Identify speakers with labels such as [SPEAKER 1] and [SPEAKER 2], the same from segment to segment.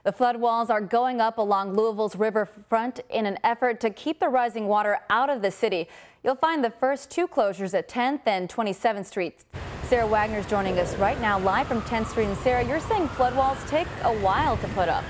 [SPEAKER 1] The flood walls are going up along Louisville's riverfront in an effort to keep the rising water out of the city. You'll find the first two closures at 10th and 27th Streets. Sarah Wagner's joining us right now live from 10th Street. And Sarah, you're saying flood walls take a while to put up.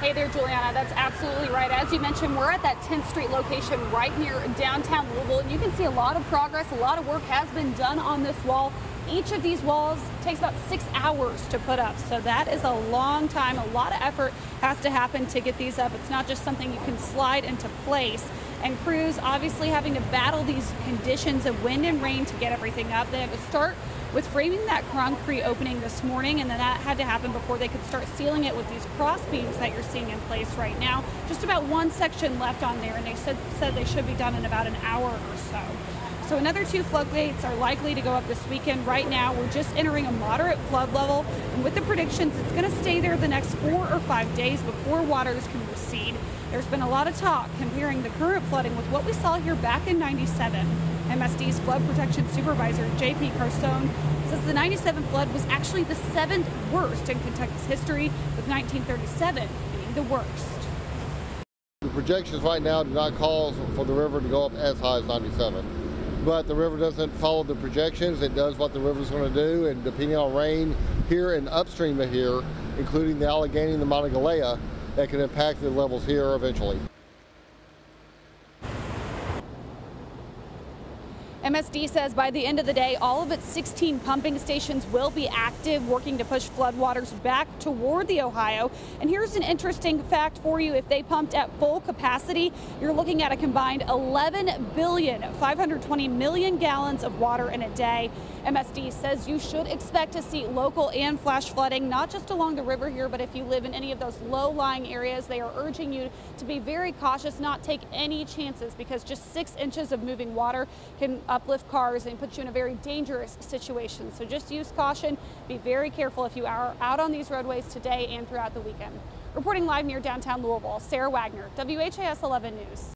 [SPEAKER 2] Hey there, Juliana. That's absolutely right. As you mentioned, we're at that 10th Street location right near downtown Louisville. And you can see a lot of progress. A lot of work has been done on this wall. Each of these walls takes about 6 hours to put up. So that is a long time. A lot of effort has to happen to get these up. It's not just something you can slide into place. And crews obviously having to battle these conditions of wind and rain to get everything up. They had to start with framing that concrete opening this morning, and then that had to happen before they could start sealing it with these cross beams that you're seeing in place right now. Just about one section left on there, and they said they should be done in about an hour or so. So another 2 floodgates are likely to go up this weekend. Right now, we're just entering a moderate flood level, and with the predictions, it's going to stay there the next 4 or 5 days before waters can recede. There's been a lot of talk comparing the current flooding with what we saw here back in '97. MSD's flood protection supervisor, J.P. Carstone, says the '97 flood was actually the 7th worst in Kentucky's history, with 1937 being the worst.
[SPEAKER 3] The projections right now do not call for the river to go up as high as 97. But the river doesn't follow the projections. It does what the river's going to do, and depending on rain here and upstream of here, including the Allegheny and the Monongalea, that can impact the levels here eventually.
[SPEAKER 2] MSD says by the end of the day, all of its 16 pumping stations will be active, working to push floodwaters back toward the Ohio. And here's an interesting fact for you. If they pumped at full capacity, you're looking at a combined 11,520,000,000 gallons of water in a day. MSD says you should expect to see local and flash flooding, not just along the river here, but if you live in any of those low-lying areas. They are urging you to be very cautious, not take any chances, because just 6 inches of moving water can uplift cars and put you in a very dangerous situation. So just use caution. Be very careful if you are out on these roadways today and throughout the weekend. Reporting live near downtown Louisville, Sarah Wagner, WHAS 11 News.